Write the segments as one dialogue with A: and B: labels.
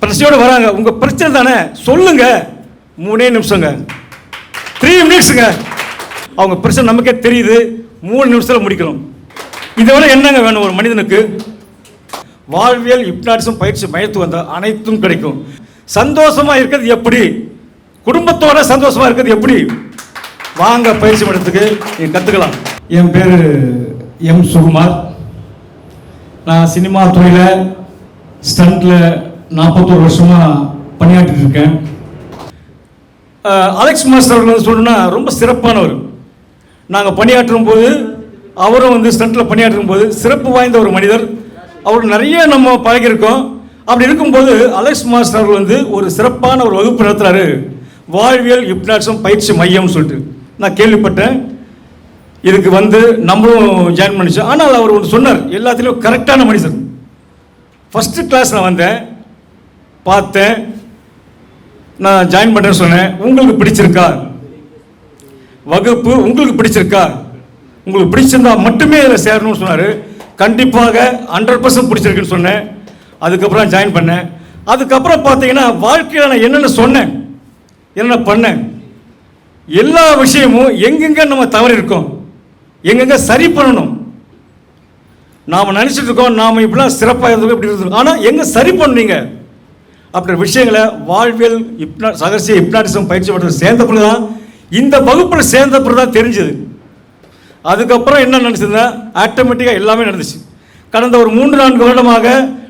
A: பிரச்சனையோட வராங்க. உங்க பிரச்சனை தானே சொல்லுங்க. 3 நிமிஷங்க, 3 மினிட்ஸுங்க. அவங்க பிரச்சனை நமக்கே தெரியுது, 3 நிமிஷத்தில் முடிக்கணும். இதை விட என்னங்க வேணும் ஒரு மனிதனுக்கு? வாழ்வியல் ஹிப்னாட்டிசம் பயிற்சி மையத்துக்கு வந்தால் அனைத்தும் கிடைக்கும். சந்தோஷமா இருக்கிறது எப்படி, குடும்பத்தோட சந்தோஷமா இருக்கிறது எப்படி? வாங்க பயிற்சி மையத்துக்கு நீங்க கத்துக்கலாம். என் பேரு எம் சுகுமார். நான் சினிமா துறையில் ஸ்டண்ட்ல 41 வருஷமா பணியாற்றிட்டு இருக்கேன். அலெக்ஸ் மாஸ்டர் அவர்கள் சொல்லணும்னா ரொம்ப சிறப்பானவர். நாங்கள் பணியாற்றும் போது அவரும் வந்து ஸ்டண்ட்டில் பணியாற்றும் போது சிறப்பு வாய்ந்த ஒரு மனிதர். அவர் நிறைய நம்ம பழகியிருக்கோம். அப்படி இருக்கும்போது அலெக்ஸ் மாஸ்டர் அவர்கள் வந்து ஒரு சிறப்பான ஒரு வகுப்பு நடத்துகிறாரு, வாழ்வியல் ஹிப்னாட்டிசம் பயிற்சி மையம்னு சொல்லிட்டு. நான் கேள்விப்பட்டேன். இதுக்கு வந்து நம்மளும் ஜாயின் பண்ணிச்சோம். ஆனால் அவர் ஒன்று சொன்னார், எல்லாத்துலேயும் கரெக்டான மனுஷன். ஃபஸ்ட்டு கிளாஸ் நான் வந்தேன், பார்த்தேன், நான் ஜாயின் பண்ணுறேன்னு சொன்னேன். உங்களுக்கு பிடிச்சிருக்கா வகுப்பு? உங்களுக்கு பிடிச்சிருக்கா? உங்களுக்கு பிடிச்சிருந்தா மட்டுமே இதில் சேரணும்னு சொன்னார். கண்டிப்பாக 100% பிடிச்சிருக்குன்னு சொன்னேன். அதுக்கப்புறம் ஜாயின் பண்ணேன். அதுக்கப்புறம் பார்த்தீங்கன்னா வாழ்க்கையில் நான் என்னென்ன சொன்னேன், என்னென்ன பண்ணேன், எல்லா விஷயமும் எங்கெங்க நம்ம தவறு இருக்கோம், எங்கெங்க சரி பண்ணணும். நாம் நினச்சிட்டு இருக்கோம் நாம் இப்படிலாம் சிறப்பாக இருந்தோம், இப்படி இருந்தோம், ஆனால் எங்கே சரி பண்ணீங்க அப்படின்ற விஷயங்களை வாழ்வியல் ரகசிய ஹிப்னாட்டிசம் பயிற்சி மன்றத்தில் சேர்ந்த பிறகு தான், இந்த வகுப்பில் சேர்ந்த பிறகு தான் தெரிஞ்சது. அதுக்கப்புறம் என்ன நினச்சதுன்னா ஆட்டோமேட்டிக்காக எல்லாமே நடந்துச்சு. கடந்த ஒரு 3-4 வருடமாக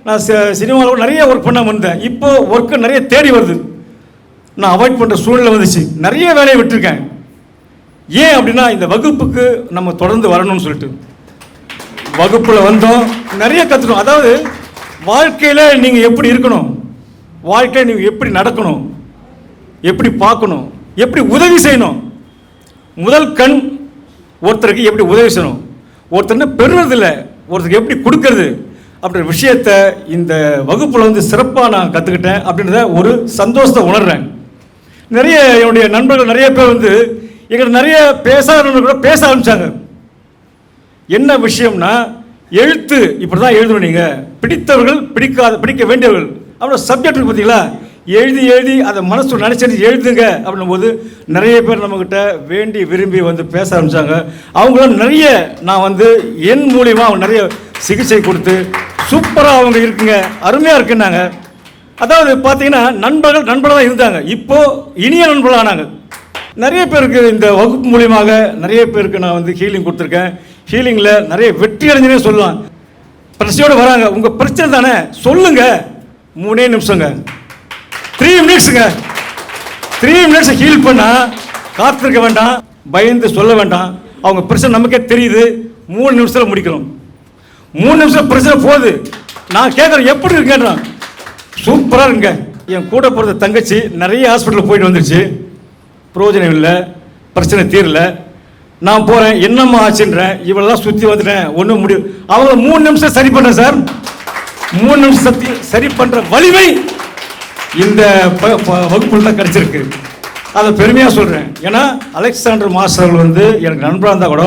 A: நான் சினிமாவில் நிறைய ஒர்க் பண்ண வந்தேன். இப்போ ஒர்க்கு நிறைய தேடி வருது. நான் அவாய்ட் பண்ணுற சூழ்நிலை வந்துச்சு. நிறைய வேலையை விட்டுருக்கேன். ஏன் அப்படின்னா இந்த வகுப்புக்கு நம்ம தொடர்ந்து வரணும்னு சொல்லிட்டு வகுப்பில் வந்தோம், நிறைய கற்றுக்கணும். அதாவது வாழ்க்கையில் நீங்கள் எப்படி இருக்கணும், வாழ்க்கையில் நீங்கள் எப்படி நடக்கணும், எப்படி பார்க்கணும், எப்படி உதவி செய்யணும். முதல் கண் ஒருத்தருக்கு எப்படி உதவி செய்யணும், ஒருத்தர் பெறுறதில்லை, ஒருத்தருக்கு எப்படி கொடுக்கறது அப்படின்ற விஷயத்தை இந்த வகுப்பில் வந்து சிறப்பாக நான் கற்றுக்கிட்டேன். அப்படின்றத ஒரு சந்தோஷத்தை உணர்றேன். நிறைய என்னுடைய நண்பர்கள் நிறைய பேர் வந்து எங்கிட்ட நிறைய பேசாதவங்க கூட பேச ஆரம்பித்தாங்க. என்ன விஷயம்னா, எழுத்து இப்படி தான் எழுதணும், நீங்கள் பிடித்தவர்கள் பிடிக்க வேண்டியவர்கள் அவ்வளோ சப்ஜெக்ட் இருக்கு பார்த்தீங்களா, எழுதி எழுதி அதை மனசு நினச்சிட்டு எழுதுங்க அப்படின்னும் போது நிறைய பேர் நம்மக்கிட்ட வேண்டி விரும்பி வந்து பேச ஆரம்பித்தாங்க. அவங்களும் நிறைய நான் வந்து என் மூலியமாக அவங்க நிறைய சிகிச்சை கொடுத்து சூப்பராக அவங்க இருக்குங்க, அருமையாக இருக்குன்னாங்க. அதாவது பார்த்தீங்கன்னா நண்பர்களாக தான் இருந்தாங்க, இப்போது இனிய நண்பர்களாக ஆனாங்க. நிறைய பேருக்கு இந்த வகுப்பு மூலியமாக நிறைய பேருக்கு நான் வந்து ஹீலிங் கொடுத்துருக்கேன். ஹீலிங்கில் நிறைய வெற்றி அடைஞ்சனே சொல்லலாம். பிரச்சனையோடு வராங்க. உங்கள் பிரச்சனை தானே சொல்லுங்க. 3 நிமிஷங்க, 3 மினிட்ஸுங்க. 3 மினிட்ஸ் ஹீல் பண்ணால் காத்திருக்க வேண்டாம், பயந்து சொல்ல வேண்டாம். அவங்க பிரச்சனை நமக்கே தெரியுது, 3 நிமிஷத்தில் முடிக்கணும். 3 நிமிஷம் பிரச்சனை போகுது. நான் கேட்குறேன் எப்படி இருக்கேன்றான். சூப்பராக இருங்க. என் கூட போகிற தங்கச்சி நிறைய ஹாஸ்பிட்டலுக்கு போயிட்டு வந்துருச்சு, பிரயோஜனம் இல்லை, பிரச்சனை தீரல. நான் போகிறேன், என்னம்மா ஆச்சுன்றேன், இவளெல்லாம் சுற்றி வந்துட்டேன், ஒன்றும் முடியும். அவங்க 3 நிமிஷம் சரி பண்ணுறேன் சார். 3 நிமிஷம் சரி பண்ணுற வலிமை இந்த வகுப்பில் தான் கிடைச்சிருக்கு. அதை பெருமையாக சொல்கிறேன். ஏன்னா அலெக்சாண்டர் மாஸ்டர்கள் வந்து எனக்கு நண்பராக இருந்தால் கூட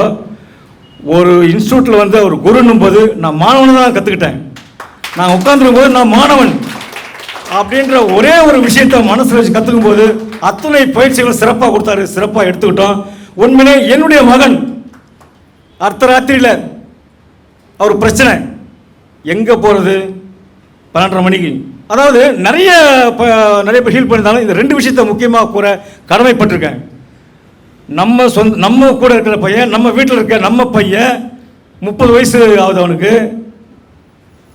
A: ஒரு இன்ஸ்டியூட்டில் வந்து அவர் குருன்னும் போது நான் மாணவனை தான் கற்றுக்கிட்டேன். நான் உட்காந்துருக்கும் போது நான் மாணவன் அப்படின்ற ஒரே ஒரு விஷயத்தை மனசில் வச்சு கற்றுக்கும் போது அத்தனை பயிற்சிகளும் சிறப்பாக கொடுத்தாரு, சிறப்பாக எடுத்துக்கிட்டோம். உண்மையிலே என்னுடைய மகன் அர்த்தராத்திரியில் அவர் பிரச்சனை எங்கே போகிறது 12:30 மணிக்கு. அதாவது நிறைய பேர் ஹீல் பண்ணியிருந்தாலும் இந்த 2 விஷயத்தை முக்கியமாக கூற கடமைப்பட்டிருக்கேன். நம்ம கூட இருக்கிற பையன், நம்ம வீட்டில் இருக்க நம்ம பையன் 30 வயசு ஆகுது, அவனுக்கு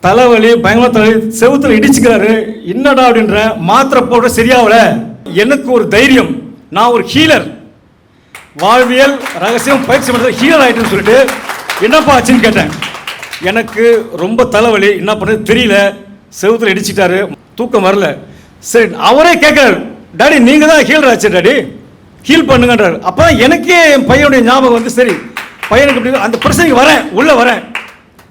A: தலைவலி, பயங்கர தலைவலி, செவுத்துல இடிச்சுக்கிறாரு. என்னடா அப்படின்ற மாத்திரை போட சரியாகல. எனக்கு ஒரு தைரியம், நான் ஒரு ஹீலர், வாழ்வியல் ரகசியம் பயிற்சி பண்ணுறது ஹீலர் ஆகிட்டுன்னு சொல்லிட்டு என்னப்பா ஆச்சுன்னு கேட்டேன். எனக்கு ரொம்ப தலைவலி, என்ன பண்ணுறது தெரியல, செவுத்துல இடிச்சிட்டாரு, தூக்கம் வரல. சரி, அவரே கேட்குறாரு, டாடி நீங்கள் தான் ஹீலர் ஆச்சு டாடி, ஹீல் பண்ணுங்கன்றார். அப்போ எனக்கே என் பையனுடைய ஞாபகம் வந்து, சரி பையனுக்கு அப்படி அந்த பிரச்சனைக்கு வரேன், உள்ளே வரேன்.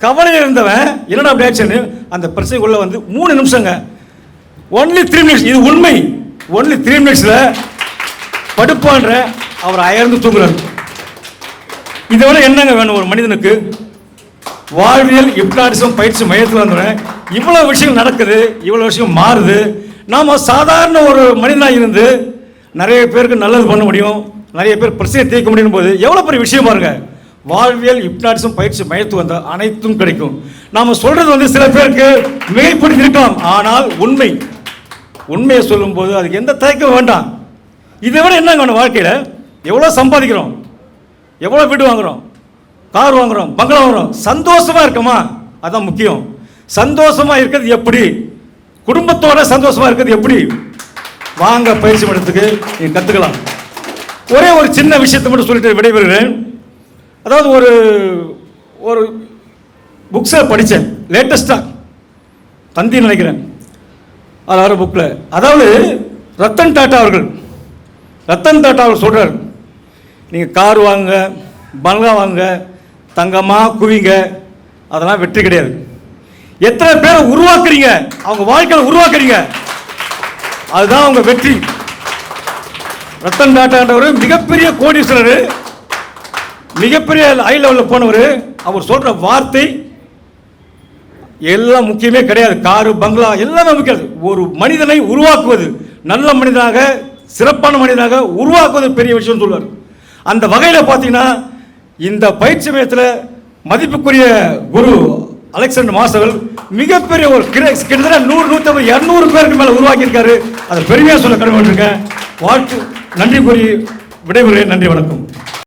A: கவலையில் இருந்தவன் என்னடா அப்படி ஆச்சுன்னு அந்த பிரச்சனைக்குள்ளே வந்து 3 நிமிஷங்க, ஒன்லி 3 மினிட்ஸ். இது உண்மை. ஒன்லி 3 மினிட்ஸில் படுப்பான்ற அவர் அயர்ந்து தூங்குறாரு. இதை விட என்னங்க வேணும் ஒரு மனிதனுக்கு? வாழ்வியல் ஹிப்னாட்டிசம் பயிற்சி மையத்தில் வந்துடுறேன். இவ்வளோ விஷயம் நடக்குது, இவ்வளோ விஷயம் மாறுது. நாம் சாதாரண ஒரு மனிதனாக இருந்து நிறைய பேருக்கு நல்லது பண்ண முடியும், நிறைய பேர் பிரச்சனை தீர்க்க முடியும் போது எவ்வளோ பெரிய விஷயம் பாருங்க. வாழ்வியல் ஹிப்னாட்டிசம் பயிற்சி மையத்து வந்த அனைத்தும் கிடைக்கும். நாம் சொல்றது சில பேருக்கு மிகைப்படுத்தி இருக்கலாம், ஆனால் உண்மையை சொல்லும்போது அதுக்கு எந்த தயக்கம் வேண்டாம். இதை விட என்னங்க வேணும் வாழ்க்கையில்? எவ்வளோ சம்பாதிக்கிறோம், எவ்வளோ வீடு வாங்குகிறோம், கார் வாங்குகிறோம், பங்களா வாங்குகிறோம், சந்தோஷமாக இருக்கோமா? அதுதான் முக்கியம். சந்தோஷமாக இருக்கிறது எப்படி, குடும்பத்தோட சந்தோஷமாக இருக்கிறது எப்படி? வாங்க பயிற்சி மன்றத்துக்கு நீங்கள் கற்றுக்கலாம். ஒரே ஒரு சின்ன விஷயத்தை மட்டும் சொல்லிட்டு விடைபெறுகிறேன். அதாவது ஒரு புக்ஸை படித்தேன் லேட்டஸ்டாக, தந்தி நினைக்கிறேன், அது வர புக்கில். அதாவது ரத்தன் டாட்டா அவர்கள் சொல்கிறார், நீங்கள் கார் வாங்க, பங்களா வாங்க, தங்கமாக குவிங்க, அதெல்லாம் வெற்றி கிடையாது. எத்தனை பேரை உருவாக்குறீங்க, அவங்க வாழ்க்கையில் உருவாக்குறீங்க, அதுதான் அவங்க வெற்றி. ரத்தன் டாட்டான்றவர் மிகப்பெரிய கோடீஸ்வரர், மிகப்பெரிய ஹை லெவலில் போனவர். அவர் சொல்கிற வார்த்தை எல்லாம் முக்கியமே கிடையாது. காரு பங்களா எல்லாமே முக்கியம். ஒரு மனிதனை உருவாக்குவது, நல்ல மனிதனாக சிறப்பான மனிதனாக உருவாக்குவது பெரிய விஷயம் சொல்வார். அந்த வகையில் பார்த்தீங்கன்னா இந்த பயிற்சி மையத்தில் மதிப்புக்குரிய குரு அலெக்சாண்டர் மாஸ்டர் மிகப்பெரிய ஒரு கிட்டத்தட்ட 100, 150, 200 பேருக்கு மேலே உருவாக்கியிருக்காரு. அதை பெருமையாக சொல்ல கடமைப்பட்டிருக்கேன். வாழ்த்து, நன்றி கூறி விடைபெறுகிறேன். நன்றி, வணக்கம்.